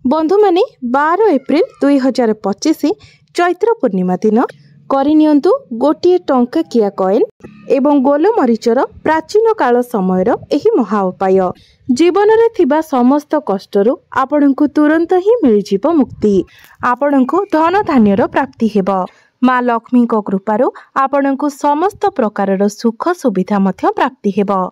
बंधु माने 12 एप्रिल 2025 चैत्र पूर्णिमा दिन करनियंतु गोटे टंका किया कॉइन एवं गोलमरीचर प्राचीन काल समयर एही महा उपाय जीवन रे थिबा समस्त कष्टरु आपणको तुरंत ही मिलिजिव मुक्ति। आपणको धन धान्यर प्राप्ति हेबो। माँ लक्ष्मी को कृपारु आपणको समस्त प्रकारर सुख सुविधा मध्य प्राप्ति हेबो।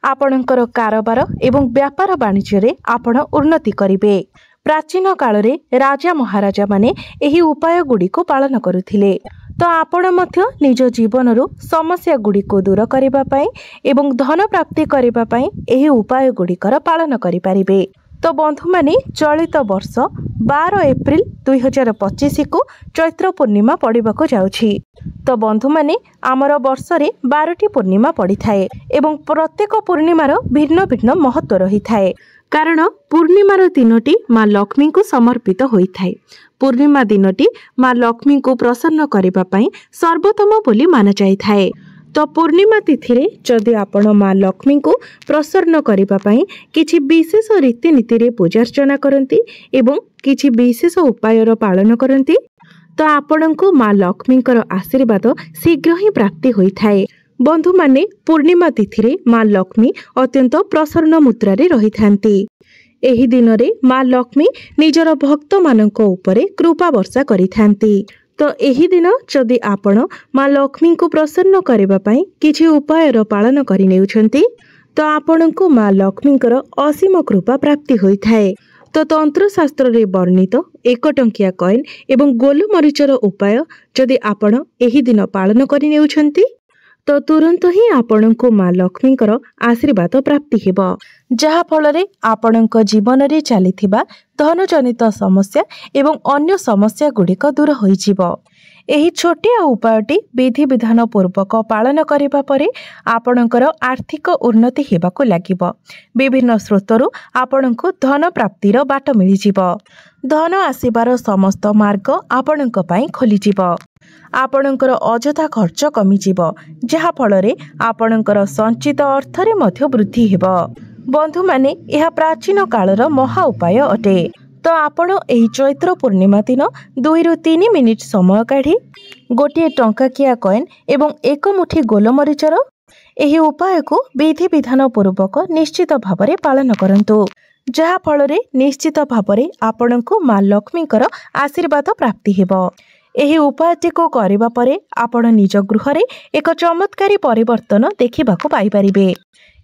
आपणकर कारोबार एवं व्यापार वाणिज्य रे आपण उन्नति करिवे। प्राचीन काल रे राजा महाराजा माने एही उपाय गुडी को पालन करुथिले। तो आपण मध्य निज जीवन रु समस्या गुडी को दूर करिबा पई एवं धन प्राप्ति करिबा पई एही उपाय गुडीकर पालन करि परिबे। तो बंधु माने चलित वर्ष 12 एप्रिल 2025 को चैत्र पूर्णिमा पड़िबाको जाउछि। तो बंधु माने आमर वर्ष रे 12टी पूर्णिमा पड़ी थाए एवं प्रत्येक पूर्णिमार भिन्न भिन्न महत्व रही थाए। कारण पूर्णिमार दिनटी माँ लक्ष्मी को समर्पित होइथाए। पूर्णिमा दिनटी माँ लक्ष्मी को प्रसन्न करिबा पई सर्वोत्तम बोली माना जाइथाए। तो पूर्णिमा तिथि रे जदि आपण माँ लक्ष्मी को प्रसन्न करिबा पई किछि विशेष रीतिनीति रे पूजार्चना करंती एवं किछि विशेष उपायर पालन करंती तो आपणको माँ लक्ष्मीकर आशीर्वाद शीघ्र ही प्राप्ति होइथाए। बंधु माने पूर्णिमा तिथि रे माँ लक्ष्मी अत्यंत प्रसन्न मुद्रा रे रहिथांती। एही दिन रे माँ लक्ष्मी निजर भक्त मानक उपरे कृपा वर्षा करिथांती। तो एही दिन जदि आपण माँ लक्ष्मी को प्रसन्न करिबा पई किछि उपायर पालन करि नेउछंती तो आपणको माँ लक्ष्मीकर असीम कृपा प्राप्ति होइथाए। तो तंत्र शास्त्र रे वर्णित 1 टंकिया कॉइन एवं गोलमरीचर उपाय जदि आपण एही दिन पालन करि नेउछंती तो तुरंत ही आपणको माँ लक्ष्मीकर आशीर्वाद प्राप्ति हेबो। जहा फलरे आपणको जीवन रे चलीथिबा धन जनित समस्या एवं अन्य समस्या गुड़िक दूर होइजिबो। एही छोटिया उपायटी विधि विधान पूर्वक पालन करिबा परे आपणकर आर्थिक उन्नति हेबाको लागिबो। विभिन्न स्रोतरु आपणको धन प्राप्तिर बाट मिलिजिबो। धन आसीबार समस्त मार्ग आपणको पई खोलिजिबो। आपणकर अजथा खर्च कमिजिबो जहा फलरे आपणकर संचित अर्थ रे मध्य वृद्धि हेबो। बंधु माने यह प्राचीन कालर महा उपाय अटे। तो आपण एही चैत्र पूर्णिमा दिन 2 रु 3 मिनिट समय काढ़ी गोटे टंका किया कॉइन एवं 1 मुठी गोलमरीचर एही उपाय को विधि विधान पूर्वक निश्चित भावरे पालन करंतु। जहा फलरे निश्चित भावरे आपणको माँ लक्ष्मीकर आशीर्वाद प्राप्ति हेबो। एही उपायटी को करिबा परे आपण निज गृह रे एक चमत्कारी परिवर्तन देखिबाको पाई परिबे।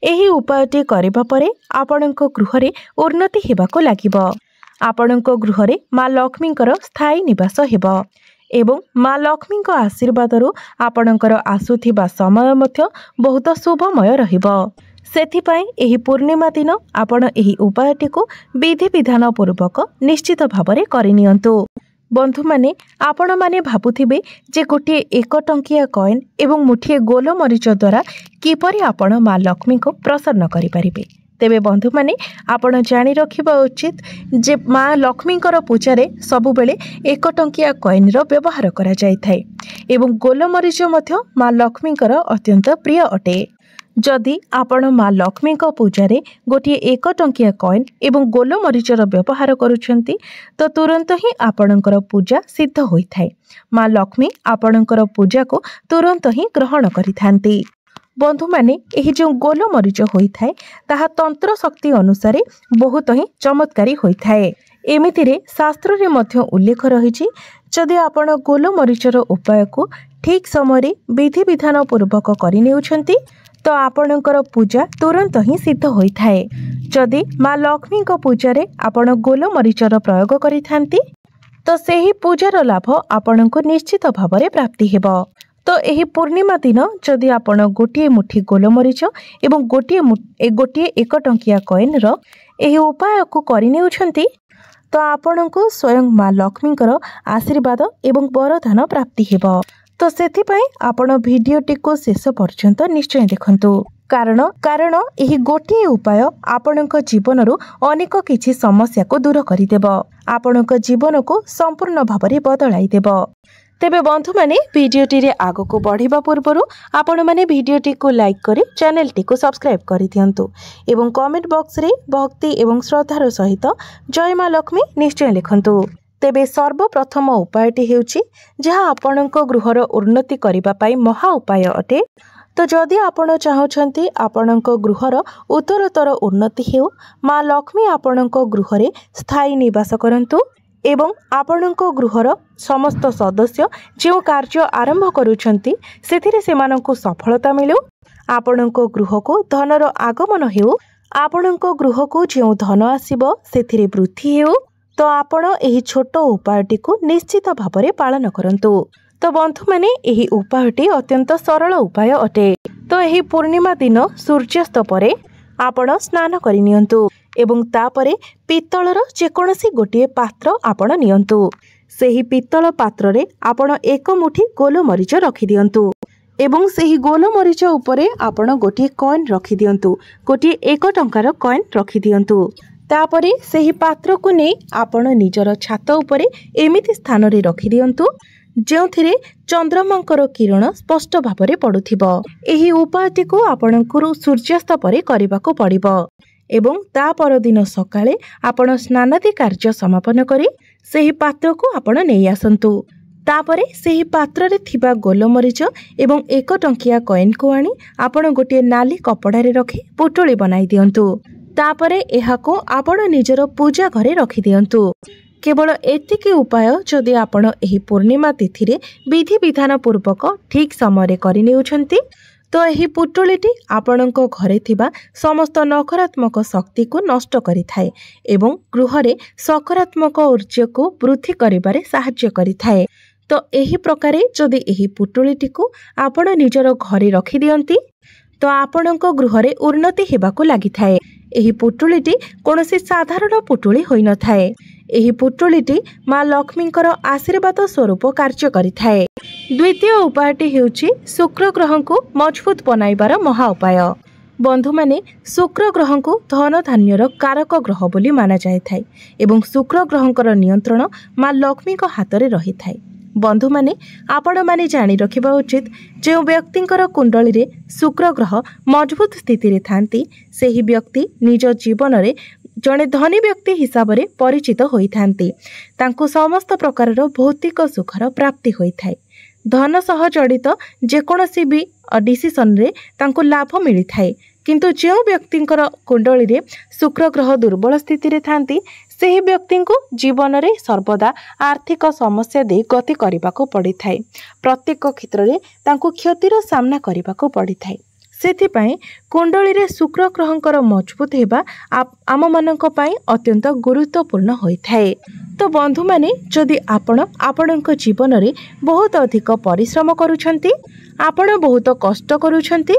एही उपायटी करिबा परे आपणको गृह रे उन्नति हेबाको लागिबो। आपणको गृह रे माँ लक्ष्मीकर स्थायी निवास हेबो एवं माँ लक्ष्मीको आशीर्वाद रु आपणकर आसुथिबा समय मध्य बहुत शुभमय रहिबो। सेथिपाई एही पूर्णिमा दिन आपण एही उपायटी को विधि विधान पूर्वक निश्चित भावरे करिनियंतु। बंधु माने आपण माने भाबुथिबे जे गोटे 1 टंकिया कॉइन एवं मुठिए गोलमरीच द्वारा किपरि आपण माँ लक्ष्मी को प्रसन्न करि परिबे। तेबे बंधु माने आपण जानि रखिबा उचित जे माँ लक्ष्मीकर पूजा रे सबु बेले 1 टंकिया कॉइन रो व्यवहार करा जाय थाए एवं गोलमरीच मध्य माँ लक्ष्मीकर अत्यंत प्रिय अटे। जदि आपण माँ लक्ष्मी को पूजा रे गोटे 1 टंकिया कॉइन एवं गोलमरीचर व्यवहार करुछंती तो तुरंत ही आपणकर पूजा सिद्ध होइथाए। माँ लक्ष्मी आपणकर पूजा को तुरंत ही ग्रहण करिथांती। बंधु माने एही जो गोलमरीच होइथाए ताहा तंत्र शक्ति अनुसार बहुत ही चमत्कारी होइथाए। एमितिरे शास्त्र रे मध्य उल्लेख रहिछि जदि आपण गोलमरीचर उपाय को ठीक समय विधि विधान पूर्वक करि नेउछंती तो आपणकर पूजा तुरंत ही सिद्ध होइथाए। जदि माँ लक्ष्मी को पूजा रे आपण गोलमरीचर प्रयोग करिथांती तो सेही पूजार लाभ आपणको निश्चित भावरे प्राप्ति हेबो। तो एही पूर्णिमा दिन जदि आपण गोटे मुठी गोलमरीच एवं गोटे 1 टंकिया कॉइन रो एही उपाय को करि नेउछंती तो आपणको स्वयं माँ लक्ष्मीकर आशीर्वाद एवं वरदान प्राप्ति हेबो। तो सेथिपाई आपण भिडियोटी को शेष पर्यंत निश्चय देखंतु। कारण एही गोटे उपाय आपणको जीवन रु अनेक किछि समस्या को दूर करि देबो। आपणको जीवन को संपूर्ण भाबरे बदलाई देबो। तेबे बंधु माने भिडियोटी रे आगो को बढ़िबा पूर्वरु आपण माने भिडियोटी को लाइक करी चैनल टी को सब्सक्राइब करि दियंतु एवं कमेंट बॉक्स रे भक्ति एवं श्रद्धार सहित जय मां लक्ष्मी निश्चय लिखंतु। तेबे सर्वप्रथम उपायटी हेउची जहाँ आपणक गृहर उन्नति करिबा पाई महा उपाय अटे। तो जदि आपण चाहुछंती आपणक गृहर उत्तरोत्तर उन्नति हेउ मां लक्ष्मी आपणक गृहरे स्थायी निवास करंतु एवं आपणक गृहर समस्त सदस्य जो कार्य आरंभ करुछंती सेथिरे सेमानंकु सफलता मिलु। आपणक गृह को धनर आगमन हेउ आपणक गृह को जो धन आसीबो सेथिरे वृद्धि हेउ। तो आपण एही छोट उपायटी को निश्चित भाବରେ पालन करंतु। तो बंधु माने एही उपायटी अत्यंत सरल उपाय अटे। तो एही पूर्णिमा दिन सूर्यास्त परे आपण स्नान करि नियंतु एवं तापरे पित्तलर जेकोसी गोटे पात्र आपण नियंतु। सेही पित्तल पात्र रे आपण एक मुठी गोलमरीच रखि दियंतु एवं सेही गोलमरीच उपरे आपण गोटे कॉइन रखि दियंतु। गोटे 1 टंकार कॉइन रखि दियंतु। तापरे सेही पात्र को नहीं आपण निजर छात उपरे एमिति स्थान रे रखि दियंतु जेउथिरे चंद्रमांकर किरण स्पष्ट भाବରେ पडुथिबो। एही उपायटी को आपणकुरु सूर्यास्त परे करिबाको पड़िबो एवं ता परदिन सकाळे आपण स्नानादि कार्य समापन करी सेही पात्र को आपण नेई आसंतु। तापरे सेही पात्र रे थिबा गोलमरीच एवं 1 टंकिया कॉइन को आनी आपण गोटे नाली कपड़ा रे रखी पुटुली बनाई दियंतु। तापरे एहाको आपण निजर पूजा घरे रखि दियंतु। केवल एतिकी उपाय जदि आपण एही पूर्णिमा तिथि रे विधि विधान पूर्वक ठीक समय करि नेउछंती तो एही पुटुलीटी आपणक घरे थिबा समस्त नकारात्मक शक्ति को नष्ट करिथाए एवं गृह रे सकारात्मक ऊर्जा को वृद्धि करिबारे सहाय्य करिथाए। तो एही प्रकारे जदि एही पुटुलीटी को आपण निजर घरे रखि दियंती तो आपणक गृह रे उन्नति हेबाको लागिथाए। एही पुटुलीटी कोनोसी साधारण पुटुली होई न थाए। एही पुटुलीटी मां लक्ष्मींकर आशीर्वाद स्वरूप कार्य करिथाए। द्वितीय उपायटी हेउची शुक्र ग्रह को मजबूत बनाइबार महा उपाय। बंधु माने शुक्र ग्रह को धन धान्यर कारक ग्रह बोली माना जाय थाए एवं शुक्र ग्रहंकर नियंत्रण मां लक्ष्मी को हाथ रे रही थाए। बंधु माने आपण माने जानी रखिबा उचित जो व्यक्तिंकर कुंडली रे शुक्र ग्रह मजबूत स्थिति रे थांती सेही व्यक्ति निज जीवन रे जड़े धनी व्यक्ति हिसाब रे परिचित होई थांती। तांको समस्त प्रकार भौतिक सुखर प्राप्ति होई थाए। धन सह जड़ित जेकोसी भी डिसीजन रे तांको लाभ मिली थाए। किंतु जो व्यक्तिंकर कुंडली रे शुक्र ग्रह दुर्बल स्थिति रे थांती सेही व्यक्ति को जीवन रे सर्वदा आर्थिक समस्या दे गति करबाको पड़ी थाए। प्रत्येक क्षेत्र रे तांको क्षतिर सामना करबाको पड़ी थाए। सेथिपाई कुंडली रे शुक्र ग्रहंकर मजबूत हेबा आम मानक पई अत्यंत गुरुत्वपूर्ण होई थाए। तो बंधु माने जदि आपणक जीवन रे बहुत अधिक परिश्रम करूछंती आपण बहुत कष्ट करूछंती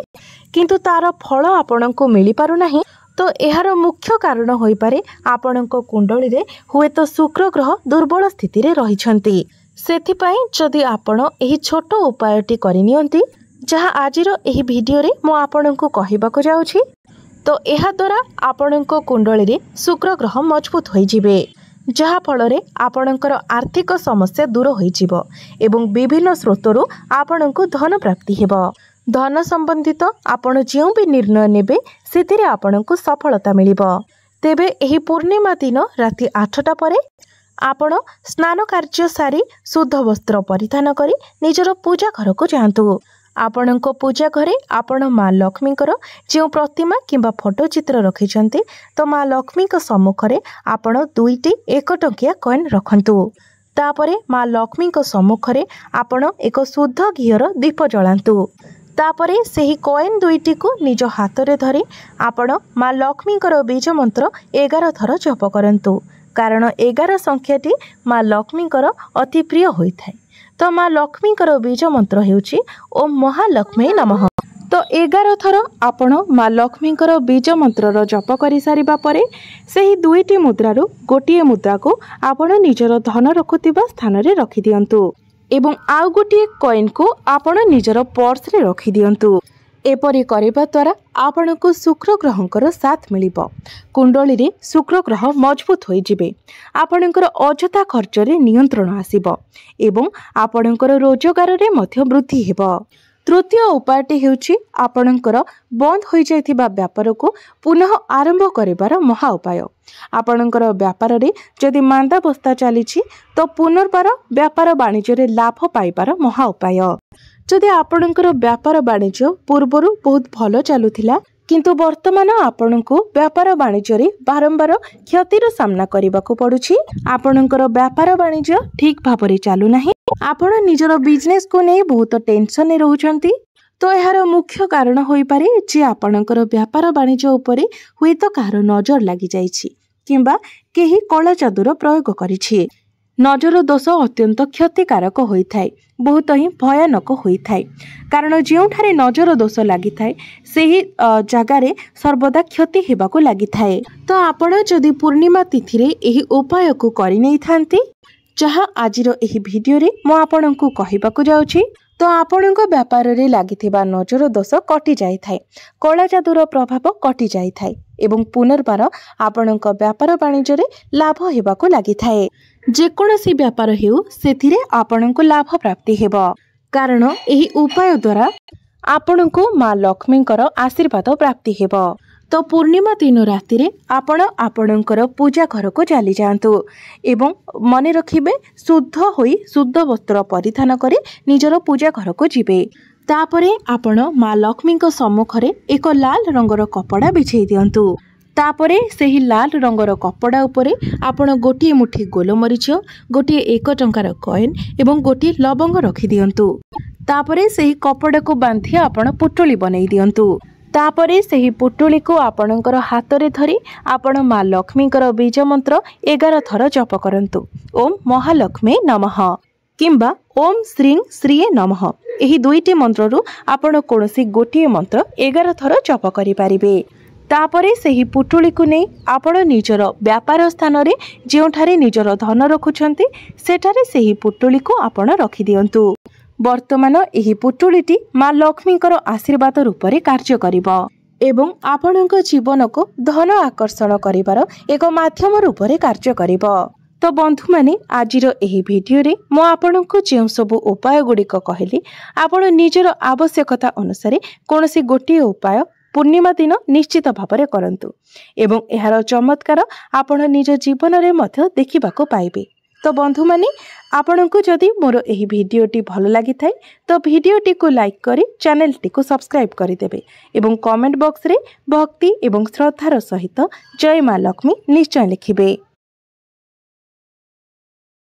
किंतु तार फल आपणको मिली पारु नाही तो एहार मुख्य कारण होई पारे आपणक कुंडली रे हुए तो शुक्र ग्रह दुर्बल स्थिति रे रहिछंती। सेथिपाई जदि आपण एही छोट उपायटी करि नियंती जहाँ आजिर एही वीडियो रे मो आपणको कहिबाको जाउछि तो एहा द्वारा आपणको कुंडली रे शुक्र ग्रह मजबूत होई जिवे जहा फल रे आपणकर आर्थिक समस्या दूर होई जिवो एवं विभिन्न स्रोतरु आपणको धन प्राप्ति हेबो। धन संबंधित आपण जो भी निर्णय नेबे सेतिरे आपणको सफलता मिलिबो। तेबे एही पूर्णिमा दिन राति 8टा परे आपण स्नान कार्य सारी शुद्ध वस्त्र परिधान करी निजर पूजा घर को जांतु। आपणको पूजा घरे आपण मां लक्ष्मींकर जो प्रतिमा किंबा फोटो चित्र रखिछंती तो मां लक्ष्मी को सम्मुखरे आपण 2टी 1 टंकिया कॉइन रखंतु। तापरे मां लक्ष्मी को सम्मुखरे आपण एक शुद्ध घीर दीप जलांतु। तापरे सेही कॉइन 2टी को निज हाथ रे धरी आपण मां लक्ष्मींकर बीज मंत्र 11 थर जप करंतु कारण 11 संख्याटी मां लक्ष्मींकर अति प्रिय होई थाए। तो मां लक्ष्मींकर बीज मंत्र हेउची ओम महालक्ष्मी नमः। तो 11 थर आपण मां लक्ष्मींकर बीज मंत्रर जप करि सारिबा परे सेही 2टी मुद्रारू गोटिए मुद्रा को आपण निजर धन रखुतिबा स्थान रे रखि दियंतु एवं आउ गोटिए कॉइन को आपण निजर पर्स रे रखि दियंतु। एपरि करबा द्वारा आपणको शुक्र ग्रहंकर साथ मिलिबो। कुंडली रे शुक्र ग्रह मजबूत होई जिवे। आपणकर अजथा खर्च रे नियंत्रण आसीबो एवं आपणकर रोजगार रे मध्य वृद्धि हेबो। तृतीय उपायटी हेउछि आपणकर बंद होई जायथिबा व्यापार को पुनः आरंभ करिबार महा उपाय। आपणकर व्यापार रे जदि मांदावस्था चलीछि तो पुनर्बार व्यापार वाणिज्य रे लाभ पाइबार महा उपाय। जदि आपणकर व्यापार वाणिज्य पूर्वरु बहुत भलो चालुथिला किंतु वर्तमान आपणको व्यापार वाणिज्य रे बारंबार क्षतिर सामना करबाको पडुछि, आपणकर व्यापार वाणिज्य ठीक भाबरे चालू नाही, आपण निजर बिजनेस को नै बहुत टेंशन रे रहउछंती, तो एहार मुख्य कारण होई पारे जे आपणकर व्यापार वाणिज्य उपरे हुई तो कार नजर लागि जाइछि किंबा केही कला जादूर प्रयोग करिछि। नजर दोष अत्यंत क्षतिकारक होइथाय, बहुत ही भयानक होइथाय, कारण जेउठारे नजर दोष लागिथाय सेही जगारे सर्वदा क्षति हेबाको लागिथाय। तो आपण जदि पूर्णिमा तिथि रे एही उपाय को करि नै थांती जहा आजिर एही भिडियो रे मो आपनकु कहिबाकू जाउछि, तो आपणक व्यापार रे लागिथिबा नजर दोष कटि जाय थाय, कला जादूर प्रभाव कटि जाय थाय एवं पुनर्बार आपणक व्यापार वाणिज्य रे लाभ हेबाकू लागिथाय। जे कोनोसी व्यापार हेउ सेथिरे आपणको लाभ प्राप्ति हेबो, कारण एही उपाय द्वारा आपणको मां लक्ष्मीकर आशीर्वाद प्राप्ति हेबो। तो पूर्णिमा दिन राति रे आपण आपणकर पूजा घर को चली जातु एवं मन रखिबे शुद्ध होई शुद्ध वस्त्र परिधान करे निजर पूजा घर को जिबे। तापरे आपण मां लक्ष्मी को सम्मुखरे एक लाल रंगर कपड़ा बिछेई दियंतु। तापरे सेही लाल रंगर कपड़ा उपरे आपण गोटिए मुठी गोलमरीच, गोटिए 1 टंकार कॉइन एवं गोटिए लवंग रखि दियंतु। तापरे सेही कपड़ा को बांधी आपण पुटुली बनै दियंतु। तापरे सेही पुटुली को आपणकर हाथ रे धरी आपण मां लक्ष्मीकर बीज मंत्र 11 थर जप करंतु। ओम महालक्ष्मी नमः किंबा ओम श्रीं श्रीये नमः। एही दुईटी मंत्ररू आपण कोनोसी गोटिए मंत्र 11 थर जप करि पारिबे। तापरे सेही पुटुली को नै आपण निजर व्यापार स्थान रे जेउठारे निजर धन रखुछंती सेठारे सेही पुटुली को आपण रखि दियंतु। वर्तमान एही पुटुलीटी मां लक्ष्मीकर आशीर्वाद रूपरे कार्य करिबो एवं आपणक जीवन को धन आकर्षण करिवार एक माध्यम रूपरे कार्य करिबो। तो बंधु माने आजिर एही भिडियो रे मो आपणको जेउ सब उपाय गुड़िक कहली आपण निजर आवश्यकता अनुसार कोनोसी गोटिए उपाय पूर्णिमा दिन निश्चित भावरे करंतु एवं एहार चमत्कार आपण निज जीवन रे मध्य देखिबाको पाइबे। तो बंधु माने आपणको जदि मोर एही भिडियोटी भल लागि थाय तो भिडियोटी को लाइक करी चैनलटी को सब्सक्राइब करि देबे एवं कमेंट बॉक्स रे भक्ति एवं श्रद्धार सहित जय मां लक्ष्मी निश्चय लिखिबे।